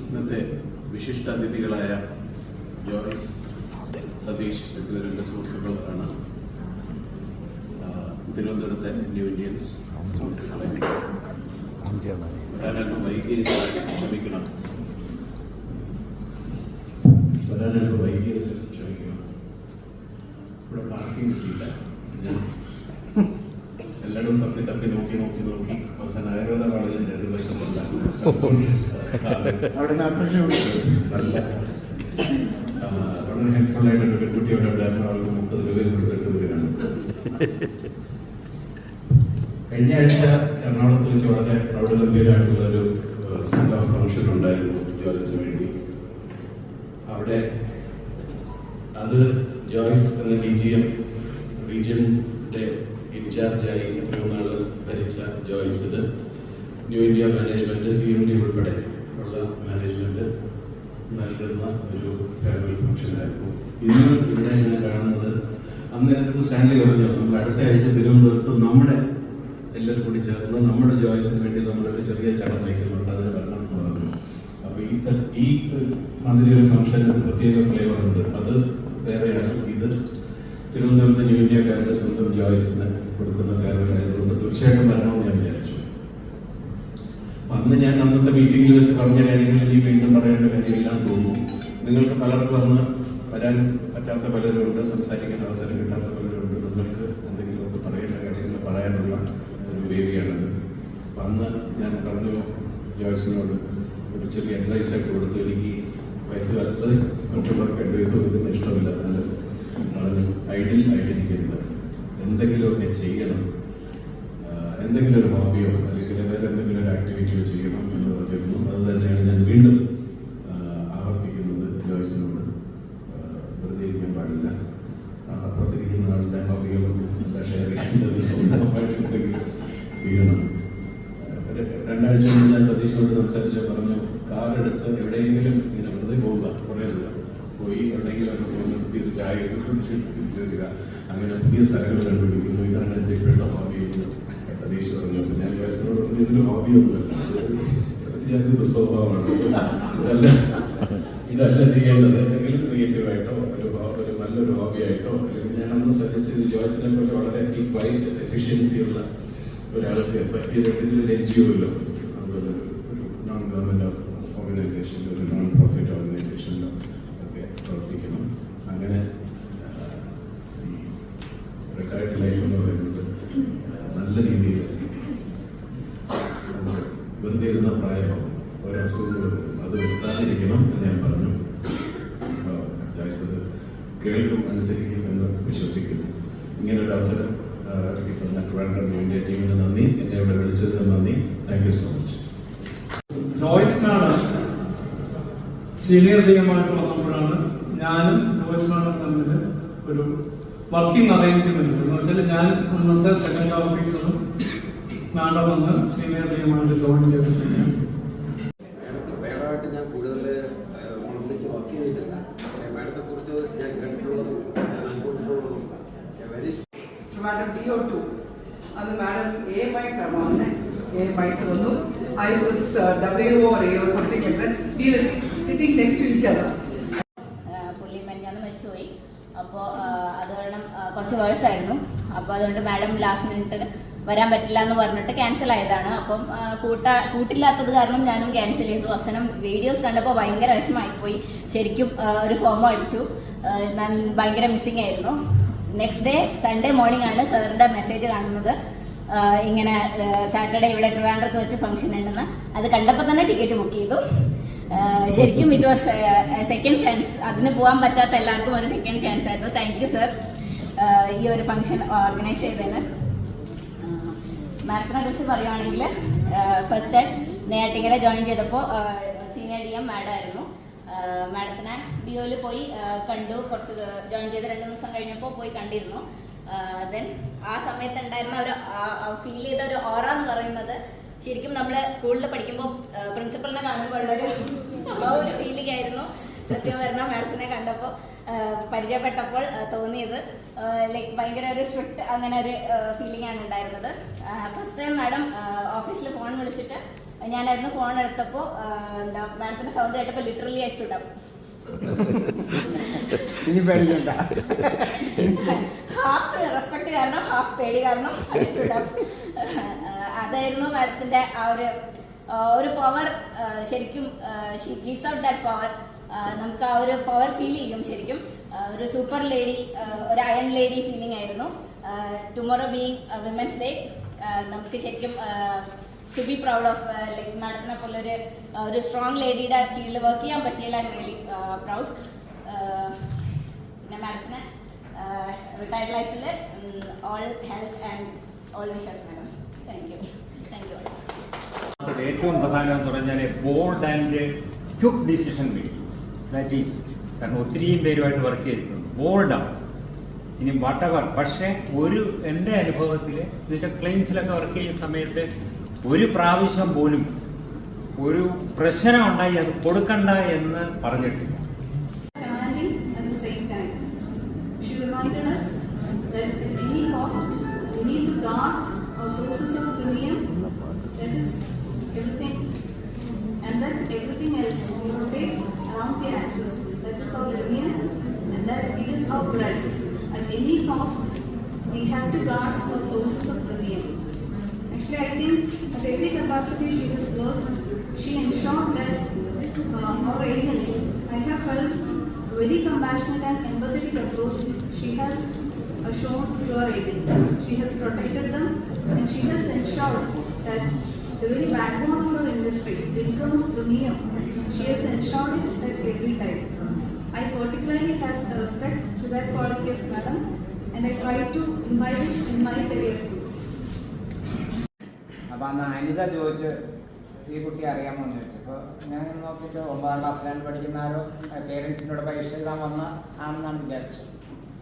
ഇന്നത്തെ വിശിഷ്ടാതിഥികളായ ജോയ്സ്, സതീഷ് എന്നിവരുടെ സുഹൃത്തുക്കളാണ്. തിരുവനന്തപുരത്തെ ന്യൂ ഇന്ത്യൻസ് വരാനൊക്കെ വൈകി ക്ഷമിക്കണം. ഇവിടെ പാർക്കിംഗ് കിട്ടിയില്ല. എല്ലായിടും തപ്പി നോക്കി അവസാനം ആയുർവേദ കോളേജിൻ്റെ എതിർവശത്തുള്ള നല്ല വളരെ ഹെൽപ്ഫുള്ളായിട്ടൊരു പെൺകുട്ടി അവിടെ ഉണ്ടായിരുന്നു. അവർക്ക് 30 രൂപയിൽ കൊടുത്തിട്ട് വരികയാണ്. കഴിഞ്ഞ ആഴ്ച എറണാകുളത്ത് വെച്ച് വളരെ പ്രൗഢഗംഭീരമായിട്ടുള്ളൊരു സെൻഡ് ഓഫ് ഫംഗ്ഷൻ ഉണ്ടായിരുന്നു ജോയ്സിന് വേണ്ടി. അവിടെ അത് ജോയ്സ് എന്ന റീജിയൻ്റെ ഇൻചാർജായി എത്രയോ നാൾ ഭരിച്ച ജോയ്സിന് ന്യൂ ഇന്ത്യ മാനേജ്മെൻറ്റ്, CMD ഉൾപ്പെടെ ഉള്ള മാനേജ്മെൻറ്റ് നൽകുന്ന ഒരു ഫെയർവെൽ ഫംഗ്ഷനായിരുന്നു. ഇന്ന് ഇവിടെ ഞാൻ കാണുന്നത്, അന്നേരത്ത് സ്റ്റാൻലി പറഞ്ഞു നമ്മൾ അടുത്ത ആഴ്ച തിരുവനന്തപുരത്ത് നമ്മുടെ എല്ലാവരും കൂടി ചേർന്ന് നമ്മുടെ ജോയ്സിന് വേണ്ടി നമ്മളൊരു ചെറിയ ചടങ്ങ് വയ്ക്കുന്നുണ്ട്, അതിന് വരണം എന്ന് പറഞ്ഞു. അപ്പോൾ ഈ മാതിരി ഒരു ഫംഗ്ഷന് പ്രത്യേക ഫ്ലേവർ ഉണ്ട്. അത് വേറെയാണ്. ഇത് തിരുവനന്തപുരത്ത് ന്യൂ ഇന്ത്യക്കാരുടെ സ്വന്തം ജോയ്സിന് കൊടുക്കുന്ന ഫെയർവെൽ ആയതുകൊണ്ട് തീർച്ചയായിട്ടും വരണമെന്ന് ഞാൻ വിചാരിച്ചു. അന്ന് ഞാൻ അന്നത്തെ മീറ്റിംഗിൽ വെച്ച് പറഞ്ഞ കാര്യങ്ങൾ ഇനി വീണ്ടും പറയേണ്ട കാര്യമില്ലാന്ന് തോന്നുന്നു. നിങ്ങൾക്ക് പലർക്കും വരാൻ പറ്റാത്ത പലരുണ്ട്, സംസാരിക്കാൻ അവസരം കിട്ടാത്ത പലരുണ്ട്. നിങ്ങൾക്ക് എന്തെങ്കിലുമൊക്കെ പറയേണ്ട കാര്യങ്ങൾ പറയാനുള്ള ഒരു വേദിയാണത്. അപ്പം അന്ന് ഞാൻ പറഞ്ഞു ജോയ്സിനോട് ഒരു ചെറിയ അഡ്വൈസ് ആയിട്ട് കൊടുത്തു. എനിക്ക് വയസ്സുകാലത്ത് മറ്റുള്ളവർക്ക് അഡ്വൈസ് കൊടുക്കുന്ന ഇഷ്ടമില്ല. എന്നാലും വളരെ ഐഡിയലിരിക്കരുത്, എന്തെങ്കിലുമൊക്കെ ചെയ്യണം, എന്തെങ്കിലും ഒരു ഹോബിയോ അല്ലെങ്കിൽ വേറെ എന്തെങ്കിലും ഒരു ആക്ടിവിറ്റിയോ ചെയ്യണം എന്ന് പറഞ്ഞിരുന്നു. അത് തന്നെയാണ് ഞാൻ വീണ്ടും ആവർത്തിക്കുന്നത് ജോയ്സിനോട്. വെറുതെ ഇരിക്കാൻ പാടില്ല. അപ്പുറത്തിരിക്കുന്ന ആളുടെ ഹോബികളൊന്നും എല്ലാം ഷെയർ ചെയ്യേണ്ടത് സ്വന്തമായിട്ട് ചെയ്യണം. 2 ആഴ്ച മുമ്പ് ഞാൻ സതീഷിനോട് സംസാരിച്ച് പറഞ്ഞു, കാറെടുത്ത് എവിടെയെങ്കിലും ഇങ്ങനെ വെറുതെ പോവുക, കുറേ ദൂരം പോയി എവിടെയെങ്കിലും ഒക്കെ പോയി നിർത്തി ഒരു ചായ കുടിച്ച് വരിക, അങ്ങനെ പുതിയ സ്ഥലങ്ങൾ കണ്ടുപിടിക്കുന്നു. ഇതാണ് എൻ്റെ ഇപ്പോഴത്തെ ഹോബി എന്ന് സതീഷ് പറഞ്ഞു. അപ്പം ഞാൻ വയസ്സിനോട് പറഞ്ഞു, ഇതിന് ഹോബിയൊന്നുമല്ല, ഇത് സ്വഭാവമാണ്, ഇതല്ല ചെയ്യേണ്ടത്. എന്തെങ്കിലും ക്രിയേറ്റീവായിട്ടോ ഒരു നല്ലൊരു ഹോബിയായിട്ടോ. ഞാൻ അന്ന് സജസ്റ്റ് ചെയ്ത് ജോയ്സിനെ പോലെ വളരെ ക്വൈറ്റ് എഫിഷ്യൻസിയുള്ള ഒരാൾക്ക് പറ്റിയത് എന്തെങ്കിലും ഒരു NGO യിലോ അതുപോലെ ഒരു നോൺ ഗവൺമെൻറ് ഓർഗനൈസേഷനിലോ ഒരു നോൺ പ്രോഫിറ്റ് ഓർഗനൈസേഷനിലോ ഒക്കെ പ്രവർത്തിക്കണം. അങ്ങനെ റിട്ടയർഡ് ലൈഫ് എന്ന് പറയുന്നത് നല്ല രീതിയിൽ വെറുതെ ഇരുന്ന പ്രായമാകും, ഒരസുഖങ്ങളും അത് വരുത്താതിരിക്കണം എന്ന് ഞാൻ പറഞ്ഞു. ജോയ്സ് കേൾക്കും, അനുസരിക്കും എന്ന് വിശ്വസിക്കുന്നു. ഇങ്ങനൊരു അവസരം ഇന്ത്യ ടീമിന് നന്ദി, എന്നെ ഇവിടെ വിളിച്ചതിന് നന്ദി. Thank you so much. ജോയ്സിനാണ് സീനിയർ ടീമായിട്ട് വന്നപ്പോഴാണ് ഞാനും ജോയ്സിനാണ് തമ്മിൽ ഒരു വർക്കിംഗ് അറേഞ്ച്മെന്റ്. എന്ന് വെച്ചാൽ ഞാൻ അന്നത്തെ സെക്കൻഡ് ഓഫീസറും നാളെ വന്ന് സീനിയർ ടീമായിട്ട് ജോയിൻ ചെയ്ത സമയം മേഡമായിട്ട് ഞാൻ കൂടുതൽ ഒളിമ്പിക്സ് വർക്ക് ചെയ്തിട്ടില്ല. മേഡത്തെ കുറിച്ച് ഞാൻ കണ്ടിട്ടുള്ളതും ഞാൻ അനുഭവിച്ചിട്ടുള്ളതും വെരി മാഡം DO2 അത് മാഡം A വന്ന് A വന്നു. I was WO or A or something like that. We were sitting next to each other. പുള്ളി മെഞ്ഞാന്ന് മരിച്ചുപോയി. അപ്പോൾ അത് കാരണം കുറച്ച് വേഴ്സായിരുന്നു. അപ്പോൾ അതുകൊണ്ട് മാഡം ലാസ്റ്റ് മിനിറ്റ് വരാൻ പറ്റില്ല എന്ന് പറഞ്ഞിട്ട് ക്യാൻസൽ ആയതാണ്. അപ്പം കൂട്ടില്ലാത്തത് കാരണം ഞാനും ക്യാൻസൽ ചെയ്തു. അവസാനം വീഡിയോസ് കണ്ടപ്പോൾ ഭയങ്കര വിഷമമായിപ്പോയി. ശരിക്കും ഒരു ഫോമോ അടിച്ചു. ഞാൻ ഭയങ്കര മിസ്സിങ് ആയിരുന്നു. നെക്സ്റ്റ് ഡേ സൺഡേ മോർണിംഗ് ആണ് സാറിൻ്റെ മെസ്സേജ് കാണുന്നത്, ഇങ്ങനെ സാറ്റർഡേ ഇവിടെ ട്രിവാൻഡ്രത്ത് വെച്ച് ഫംഗ്ഷൻ ഉണ്ടെന്ന്. അത് കണ്ടപ്പോൾ തന്നെ ടിക്കറ്റ് ബുക്ക് ചെയ്തു. ശരിക്കും ഇറ്റ് വാസ് സെക്കൻഡ് ചാൻസ്. അതിന് പോകാൻ പറ്റാത്ത എല്ലാവർക്കും ഒരു സെക്കൻഡ് ചാൻസ് ആയിരുന്നു. താങ്ക് യു സർ ഈ ഒരു ഫംഗ്ഷൻ ഓർഗനൈസ് ചെയ്തതിന്. മാഡത്തിനെ കുറിച്ച് പറയുവാണെങ്കിൽ ഫസ്റ്റ് ടൈം നെയ്യാറ്റിങ്കര ജോയിൻ ചെയ്തപ്പോൾ സീനിയർ DM മാഡം ആയിരുന്നു. മാഡത്തിനെ DOയിൽ പോയി കണ്ടു. കുറച്ച് ജോയിൻ ചെയ്ത് 2 ദിവസം കഴിഞ്ഞപ്പോൾ പോയി കണ്ടിരുന്നു. ദെൻ ആ സമയത്ത് ഉണ്ടായിരുന്ന ഒരു ഫീൽ ചെയ്ത ഒരു ഓറ എന്ന് പറയുന്നത് ശരിക്കും നമ്മൾ സ്കൂളിൽ പഠിക്കുമ്പോൾ പ്രിൻസിപ്പളിനെ കാണുമ്പോൾ ഉള്ളൊരു ഫീലിംഗ് ആയിരുന്നു. സത്യം പറഞ്ഞ മാഡത്തിനെ കണ്ടപ്പോൾ പരിചയപ്പെട്ടപ്പോൾ തോന്നിയത്. ലൈക്ക് ഭയങ്കര ഒരു സ്ട്രിക്റ്റ് അങ്ങനെ ഒരു ഫീലിംഗ് ആണ് ഉണ്ടായിരുന്നത്. ഫസ്റ്റ് ടൈം മാഡം ഓഫീസിൽ ഫോൺ വിളിച്ചിട്ട് ഞാനായിരുന്നു ഫോൺ എടുത്തപ്പോൾ എന്താ മാഡത്തിന്റെ സൗണ്ട് കേട്ടപ്പോൾ literally I stood up. Half respect കാരണം ഹാഫ് പേടി കാരണം ഐ സ്റ്റുഡ് അപ്പ്. അതായിരുന്നു മാഡത്തിന്റെ ആ ഒരു പവർ. ശരിക്കും she gives out that power. നമുക്ക് ആ ഒരു പവർ ഫീൽ ചെയ്യും ശരിക്കും. ഒരു സൂപ്പർ ലേഡി, ഒരു അയൺ ലേഡി ഫീലിംഗ് ആയിരുന്നു. ടുമോറോ ബീയിങ് വിമൻസ് ഡേ നമുക്ക് ശരിക്കും to be proud of like മാഡത്തിനെ പോലെ ഒരു സ്ട്രോങ് ലേഡിയുടെ കീഴിൽ വർക്ക് ചെയ്യാൻ പറ്റിയില്ല. I really proud. പിന്നെ മാഡത്തിന് റിട്ടയർഡ് ലൈഫിൽ all health and all wishes madam. Thank you. ഏറ്റവും പ്രധാനം എന്ന് പറഞ്ഞാൽ bold and quick decision making. That is കാരണം ഒത്തിരിയും പേരുമായിട്ട് വർക്ക് ചെയ്തിട്ടുണ്ട്. ബോൾഡാണ് ഇനി വട്ടവർ. പക്ഷേ എൻ്റെ അനുഭവത്തിൽ എന്ന് വെച്ചാൽ ക്ലെയിംസിലൊക്കെ വർക്ക് ചെയ്യുന്ന സമയത്ത് ഒരു പ്രാവശ്യം പോലും ഒരു പ്രശ്നം ഉണ്ടായി അത് കൊടുക്കണ്ട എന്ന് പറഞ്ഞിട്ടില്ല. And that everything else rotates around the axis. That is our union, and that it is our bread. At any cost, we have to guard our sources of premium. Actually, I think at every capacity she has worked, she ensured that our agents, I have felt very compassionate and empathetic approach she has shown to our agents. She has protected them, and she has ensured that the very backbone of our industry, the income of premium, she has ensured it at every time. I particularly have respect to that quality of madam, and I try to imbibe it in my career too. അപ്പോൾ അന്ന് അനിത ചോദിച്ച് ഈ കുട്ടി അറിയാമോ എന്ന് ചോദിച്ചപ്പോൾ ഞാൻ നോക്കിയിട്ട് 9ാം ക്ലാസ്സിലാണ് പഠിക്കുന്ന ആരോ പേരൻസിനോട് പരീക്ഷ എഴുതാൻ വന്ന ആണെന്നാണ് വിചാരിച്ചത്.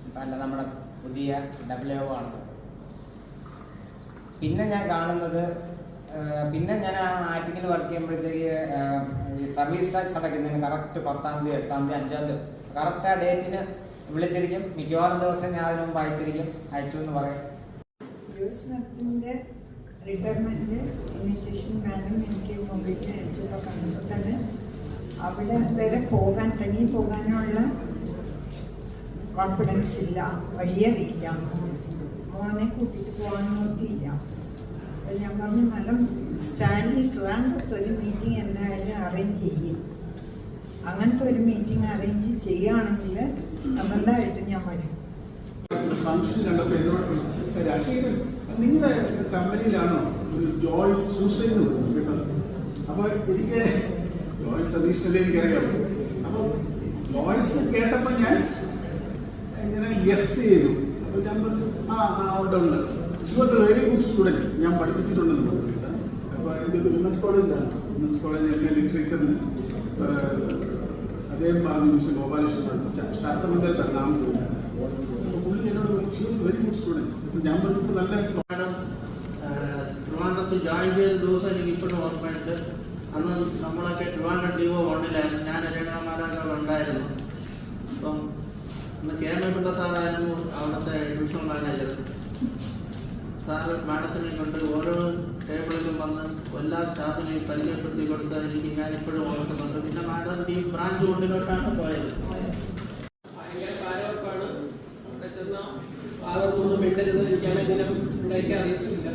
അപ്പം അല്ല, നമ്മുടെ പുതിയ WO ആണ്. പിന്നെ ഞാൻ കാണുന്നത്, പിന്നെ ഞാൻ ആ ആറ്റിങ്ങിൽ വർക്ക് ചെയ്യുമ്പോഴത്തേക്ക് ഈ സർവീസ് ടാക്സ് അടയ്ക്കുന്നതിന് കറക്റ്റ് 10ാം തീയതി 8ാം തീയതി 5ാം തീയതി കറക്റ്റ് ആ ഡേറ്റിന് വിളിച്ചിരിക്കും. മിക്കവാറും ദിവസം ഞാൻ അതിന് മുമ്പ് അയച്ചിരിക്കും, അയച്ചു എന്ന് പറയും. റിട്ടയർമെൻറ്റ് ഇൻവിറ്റേഷൻ മാഡം എനിക്ക് മൊബൈലിൽ അയച്ചപ്പോൾ കണ്ടപ്പോൾ തന്നെ അവിടെ വരെ തനിയെ പോകാനുള്ള കോൺഫിഡൻസ് ഇല്ല, വഴിയറിയില്ല, മോനെ കൂട്ടിയിട്ട് പോകാൻ നോക്കിയില്ല. അപ്പോൾ ഞാൻ പറഞ്ഞു, മാഡം സ്റ്റാൻലി ട്രിവാൻഡ്രത്ത് ഒരു മീറ്റിംഗ് എന്തായാലും അറേഞ്ച് ചെയ്യും. അങ്ങനത്തെ ഒരു മീറ്റിംഗ് അറേഞ്ച് ചെയ്യുകയാണെങ്കിൽ നല്ലതായിട്ട് ഞാൻ വരും. ഫംഗ്ഷൻ കണ്ടപ്പോൾ എന്നോട് രാജശേഖരൻ നിങ്ങളുടെ കമ്പനിയിലാണോ ഒരു ജോയ്സ് സൂസൈഡ് കേട്ടത്? അപ്പോൾ എനിക്ക് ജോയ്സ് സതീഷിനെ എനിക്കറിയാം. അപ്പോൾ ജോയ്സ് കേട്ടപ്പോൾ ഞാൻ ഇങ്ങനെ ഗസ് ചെയ്തു. അപ്പോൾ ഞാൻ പറഞ്ഞു ഉണ്ട്. She was A very good student. ഞാൻ പഠിപ്പിച്ചിട്ടുണ്ടെന്ന് പറഞ്ഞു. അപ്പോൾ എൻ്റെ വിമൻസ് കോളേജിലാണ്. വിമൻസ് കോളേജ് ലിറ്ററേച്ചറിന് അദ്ദേഹം പറഞ്ഞു മിസ്റ്റർ ഗോപാലകൃഷ്ണൻ ശാസ്ത്രമന്ത്രിയിലാണ് താമസിക്കുന്നത്. അപ്പോൾ പുള്ളി എന്നോട് she was very good student. അപ്പോൾ ഞാൻ പറഞ്ഞപ്പോൾ നല്ല ട്രിവാൻഡ്രത്ത് ജോയിൻ ചെയ്ത ദിവസം എനിക്ക് ഇപ്പോഴും ഓർമ്മയുണ്ട്. അന്ന് നമ്മളൊക്കെ ട്രിവാൻഡ്രം DO 1-ലായിരുന്നു. ഞാൻ രേണുകാമാരാജ് ഉണ്ടായിരുന്നു. അപ്പം അന്ന് KM പിള്ള സാറായിരുന്നു അവിടുത്തെ അഡ്മിഷൻ മാനേജർ. സാറ് മാഡത്തിനെ കൊണ്ട് ഓരോ ടേബിളിലും വന്ന് എല്ലാ സ്റ്റാഫിനെയും പരിചയപ്പെടുത്തി കൊടുത്തതെനിക്ക് ഞാനിപ്പോഴും ഓർക്കുന്നുണ്ട്. പിന്നെ മാഡം ഈ ബ്രാഞ്ച് കൊണ്ടിലോട്ടാണ് പോയത്. ഭയങ്കര കാലവർഷമാണ്. അവിടെ ചെന്ന ഭാഗത്തൊന്നും മിണ്ടരുത്, എനിക്കാണെങ്കിലും ഇവിടേക്ക് അറിയത്തില്ല.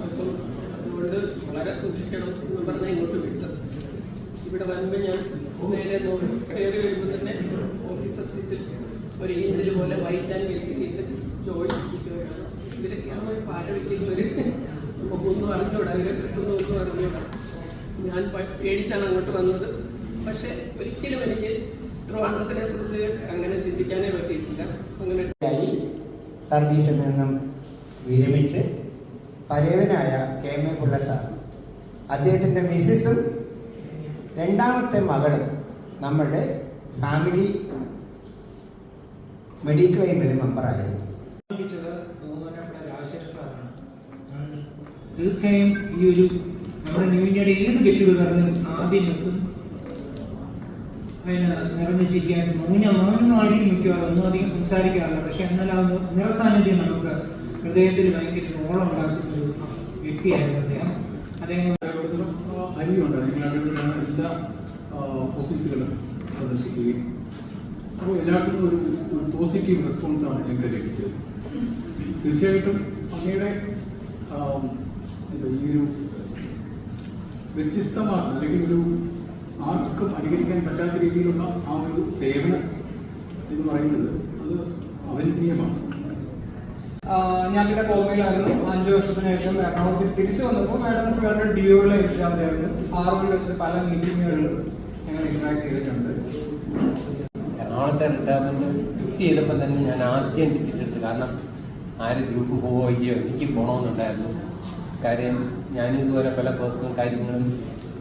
അപ്പം അതുകൊണ്ട് വളരെ സൂക്ഷിക്കണം എന്ന് പറഞ്ഞാൽ ഇങ്ങോട്ട് വിട്ടത്. ഇവിടെ വരുമ്പോൾ ഞാൻ നേരെ കയറി വരുമ്പോൾ തന്നെ ഓഫീസർ സീറ്റിൽ ഒരു ഏഞ്ചൽ പോലെ വൈറ്റ് ആൻഡ് വെൽറ്റ് സീറ്റിൽ ജോയിസ് ഇരിക്കുകയാണ്. ഇവരൊക്കെയാണ് പാര വയ്ക്കുന്നവർ. നമുക്കൊന്നും അറിഞ്ഞൂടാ, ഇവരെക്കുറിച്ചൊന്നും ഒന്നും അറിഞ്ഞൂടാ. ഞാൻ പേടിച്ചാണ് അങ്ങോട്ട് വന്നത്. പക്ഷെ ഒരിക്കലും എനിക്ക് ട്രിവാൻഡ്രത്തിനെ കുറിച്ച് അങ്ങനെ ചിന്തിക്കാനേ പറ്റിയിട്ടില്ല. അങ്ങനെ സർവീസിൽ നിന്നും വിരമിച്ച് പരേതനായ KM പിള്ള സാർ, അദ്ദേഹത്തിൻ്റെ മിസ്സസും രണ്ടാമത്തെ മകളും നമ്മുടെ ഫാമിലി മെഡിക്ലെയിമിൽ മെമ്പറായിരുന്നു. ബഹുമാനപ്പെട്ട രാജശേഖര സാറാണ്. തീർച്ചയായും ഈ ഒരു നമ്മുടെ ന്യൂ ഇന്ത്യയുടെ ഏത് ഗെറ്റ് ടുഗദറിനും ആദ്യം എത്തും അതിന് നിറഞ്ഞു ചിരിക്കാൻ മൗനമായിരിക്കും മിക്കവാറും, ഒന്നും അധികം സംസാരിക്കാറില്ല. പക്ഷെ എന്നാൽ ആ നിറസാന്നിധ്യം നമുക്ക് ഹൃദയത്തിൽ ഭയങ്കര ഓളം ഉണ്ടാക്കുന്ന ഒരു വ്യക്തിയായിരുന്നു അദ്ദേഹം. അദ്ദേഹം അരിയുണ്ട്, അതിനാണ് എല്ലാ ഓഫീസുകളും സന്ദർശിക്കുകയും അപ്പോൾ എല്ലാവർക്കും ഒരു പോസിറ്റീവ് റെസ്പോൺസാണ് ഞങ്ങൾക്ക് ലഭിച്ചത്. തീർച്ചയായിട്ടും അങ്ങയുടെ ഈ ഒരു വ്യത്യസ്തമാണ് അല്ലെങ്കിൽ ഒരു ആർക്കും അനുകരിക്കാൻ പറ്റാത്ത രീതിയിലുള്ള ആ ഒരു സേവനം എന്ന് പറയുന്നത് അത് അവിനീയമാണ്. ഞാനിവിടെ കോമയിലായിരുന്നു. 5 വർഷത്തിന് ശേഷം എറണാകുളത്തിൽ തിരിച്ചു വന്നപ്പോൾ മാഡം വേറെ ഡിഒയിലെ എക്സാമിലായിരുന്നു. 6 വെച്ച് പല മീറ്റിങ്ങുകളിലും ഞങ്ങൾ ഇന്ററാക്ട് ചെയ്തിട്ടുണ്ട്. എറണാകുളത്തെ റിട്ടയർമെന്റ് ഫിക്സ് ചെയ്തപ്പോൾ തന്നെ ഞാൻ ആദ്യം ടിക്കറ്റ് എടുത്തു. കാരണം ആര് ഗ്രൂപ്പ് പോവോ ഇല്ലയോ, എനിക്ക് പോകണമെന്നുണ്ടായിരുന്നു. കാര്യം ഞാനിതുപോലെ പല പേഴ്സണൽ കാര്യങ്ങളും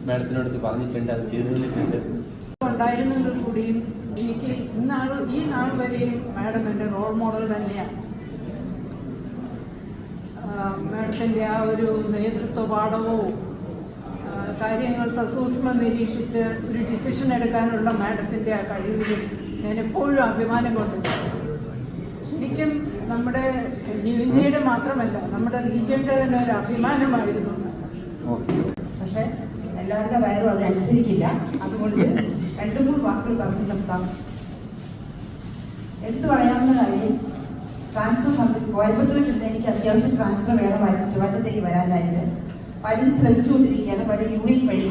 മാഡത്തിനടുത്ത് പറഞ്ഞിട്ടുണ്ട്, അത് ചെയ്തു തന്നിട്ടുണ്ട്. ഉണ്ടായിരുന്നെങ്കിൽ കൂടിയും എനിക്ക് ഈ നാൾ വരെയും മാഡം എൻ്റെ റോൾ മോഡൽ തന്നെയാണ്. മാഡത്തിൻ്റെ ആ ഒരു നേതൃത്വ പാഠവും കാര്യങ്ങൾ സസൂക്ഷ്മം നിരീക്ഷിച്ച് ഒരു ഡിസിഷൻ എടുക്കാനുള്ള മാഡത്തിൻ്റെ ആ കഴിവിൽ ഞാൻ എപ്പോഴും അഭിമാനം കൊണ്ടിട്ടുണ്ട്. ശരിക്കും നമ്മുടെ ന്യൂ ഇന്ത്യയുടെ മാത്രമല്ല നമ്മുടെ റീജിയൻ്റെ തന്നെ ഒരു അഭിമാനമായിരുന്നു. പക്ഷെ എല്ലാവരുടെ വയറും അതനുസരിക്കില്ല. അതുകൊണ്ട് 2-3 വാക്കുകൾ പറഞ്ഞു നിർത്താം. എടുത്തു പറയാവുന്ന കാര്യം, ട്രാൻസ്ഫർ സമയത്ത് കോയമ്പത്തൂരിൽ നിന്ന് എനിക്ക് അത്യാവശ്യം ട്രാൻസ്ഫർ വേണമായിരുന്നു ട്രിവാൻഡ്രത്തേക്ക് വരാനായിട്ട്. പലരും ശ്രമിച്ചുകൊണ്ടിരിക്കുകയാണ്, പല യൂണിറ്റ് വഴി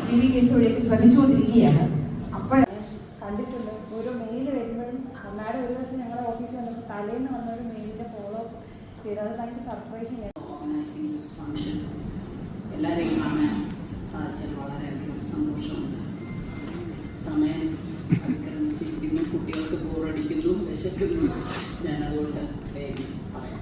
PVKS വഴിയൊക്കെ ശ്രമിച്ചുകൊണ്ടിരിക്കുകയാണ്. അപ്പോഴാണ് കണ്ടിട്ടുണ്ട് ഓരോ മെയിൽ വരുമ്പോഴും മാഡം ഒരു ദിവസം ഞങ്ങളുടെ ഓഫീസിൽ വന്നപ്പോൾ തലേന്ന് വന്ന ഒരു മെയിലിൻ്റെ ഫോളോ ചെയ്ത് അത് ഭയങ്കര സർപ്രൈസിങ്. ഓർഗനൈസിംഗ് ദിസ് ഫംഗ്ഷൻ എല്ലാവരെയും കാണാൻ സാധിച്ചത് വളരെയധികം സന്തോഷമുണ്ട്. സമയം അതിക്രമിച്ചിരിക്കുന്നു, കുട്ടികൾക്ക് ബോറടിക്കുന്നു, വിശക്കുന്നു. ഞാനതുകൊണ്ട് വേഗം പറയാം.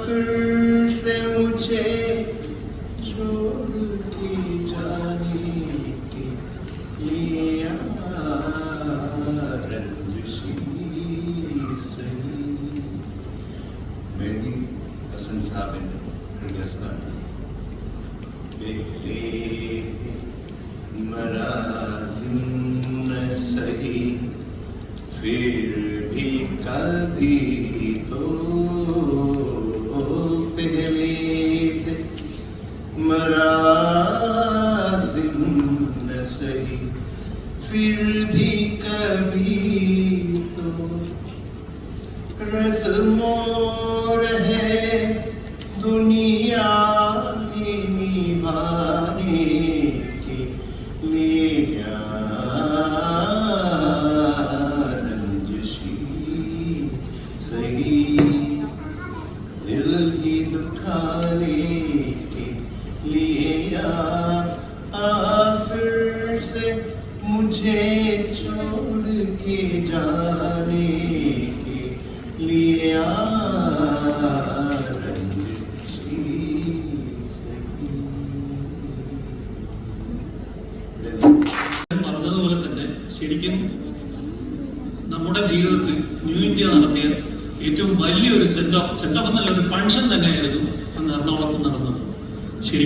फिर से मुझे छोड़ के जाने के लिए रंजिशी सही. मेहदी हसन साहब बेटे से मराजिम सही, फिर भी कभी तो पहले से मराजिम न सही, फिर भी कभी तो रस्मों रहे दुनिया निभाने के लिए रंजिशी सही, दिल ही दुखाने के लिए फिर से मुझे छोड़ के जाने के लिए रंजिशी सही. പറഞ്ഞതുപോലെ തന്നെ ശരിക്കും നമ്മുടെ ജീവിതത്തിൽ ന്യൂ ഇന്ത്യ നടത്തിയ ഏറ്റവും വലിയൊരു സെന്റ് ഓഫ് എന്നല്ല ഒരു ഫംഗ്ഷൻ തന്നെയായിരുന്നു അന്ന് എറണാകുളത്ത് നടന്നത്. ശരി.